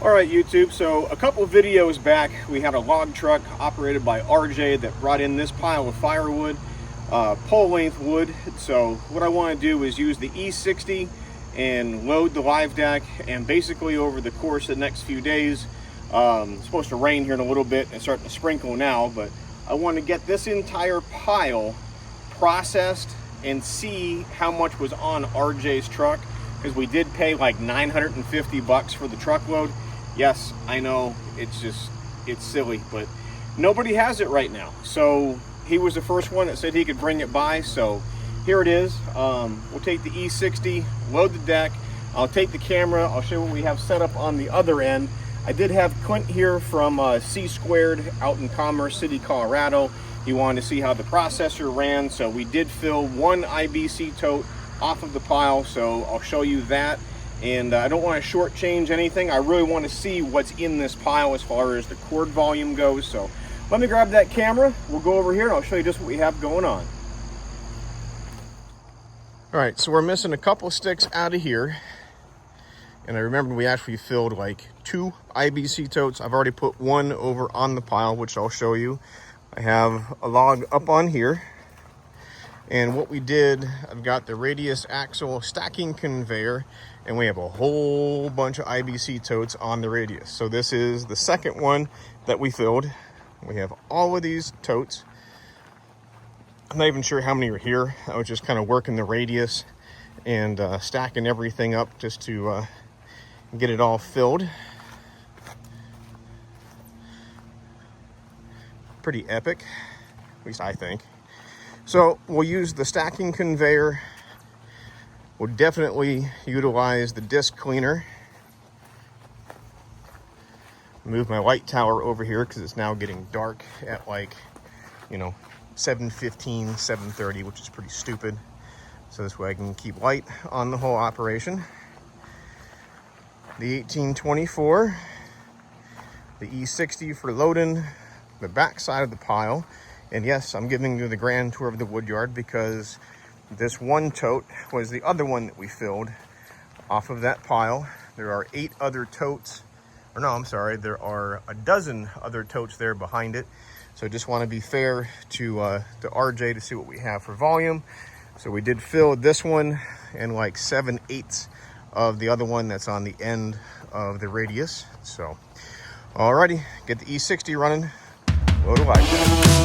Alright YouTube, so a couple of videos back we had a log truck operated by RJ that brought in this pile of firewood, pole length wood. So what I want to do is use the E60 and load the live deck, and basically over the course of the next few days, it's supposed to rain here in a little bit and starting to sprinkle now, but I want to get this entire pile processed and see how much was on RJ's truck, because we did pay like $950 for the truckload. Yes, I know, it's silly, but nobody has it right now. So he was the first one that said he could bring it by, so here it is. We'll take the E60, load the deck. I'll take the camera, I'll show you what we have set up on the other end. I did have Clint here from C Squared out in Commerce City, Colorado. He wanted to see how the processor ran, so we did fill one IBC tote off of the pile, so I'll show you that. And I don't want to shortchange anything. I really want to see what's in this pile as far as the cord volume goes. So let me grab that camera. We'll go over here and I'll show you just what we have going on. All right, so we're missing a couple of sticks out of here. And I remember we actually filled like 2 IBC totes. I've already put one over on the pile, which I'll show you. I have a log up on here. And what we did, I've got the radius axle stacking conveyor, and we have a whole bunch of IBC totes on the radius. So this is the second one that we filled. We have all of these totes. I'm not even sure how many are here. I was just kind of working the radius and stacking everything up just to get it all filled. Pretty epic, at least I think. So we'll use the stacking conveyor. We'll definitely utilize the disc cleaner. Move my light tower over here because it's now getting dark at like, 7:15, 7:30, which is pretty stupid. So this way I can keep light on the whole operation. The 1824, the E60 for loading the back side of the pile. And yes, I'm giving you the grand tour of the wood yard because this one tote was the other one that we filled off of that pile. There are 8 other totes, or no, I'm sorry, there are a dozen other totes there behind it. So I just want to be fair to RJ to see what we have for volume. So we did fill this one and like 7/8 of the other one that's on the end of the radius. So, alrighty, get the E60 running. Load a light.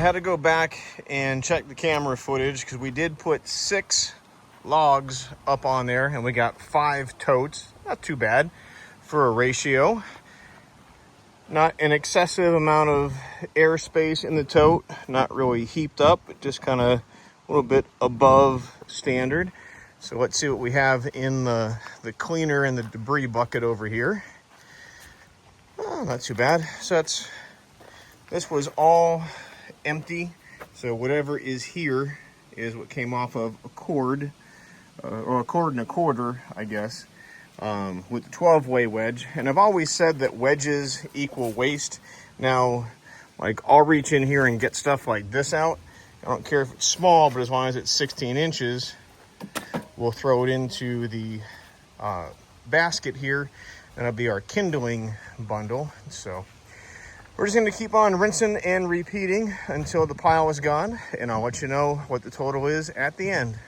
had to go back and check the camera footage because we did put 6 logs up on there and we got 5 totes. Not too bad for a ratio. Not an excessive amount of airspace in the tote, not really heaped up, but just kind of a little bit above standard. So let's see what we have in the cleaner and the debris bucket over here. Oh, not too bad. So this was all empty. So whatever is here is what came off of a cord, or a cord and a quarter, I guess. With the 12-way wedge. And I've always said that wedges equal waste. Now, like, I'll reach in here and get stuff like this out. I don't care if it's small, but as long as it's 16 inches, we'll throw it into the basket here, and it'll be our kindling bundle. So we're just going to keep on rinsing and repeating until the pile is gone, and I'll let you know what the total is at the end.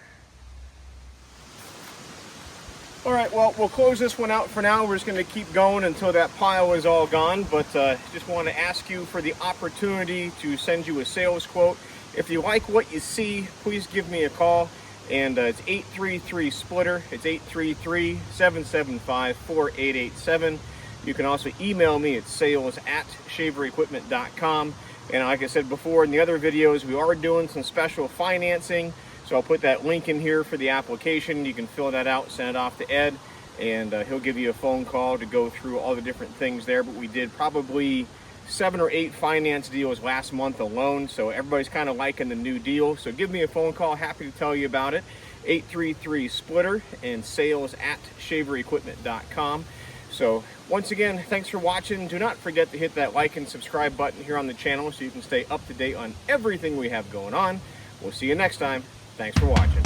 All right, well, we'll close this one out for now. We're just going to keep going until that pile is all gone, but just want to ask you for the opportunity to send you a sales quote. If you like what you see, please give me a call, and it's 833-SPLITTER. It's 833-775-4887. You can also email me at sales@shaverequipment.com. And like I said before in the other videos, we are doing some special financing. So I'll put that link in here for the application. You can fill that out, send it off to Ed, and he'll give you a phone call to go through all the different things there. But we did probably 7 or 8 finance deals last month alone, so everybody's kind of liking the new deal. So give me a phone call. Happy to tell you about it. 833-SPLITTER and sales@shaverequipment.com. So once again, thanks for watching. Do not forget to hit that like and subscribe button here on the channel so you can stay up to date on everything we have going on. We'll see you next time. Thanks for watching.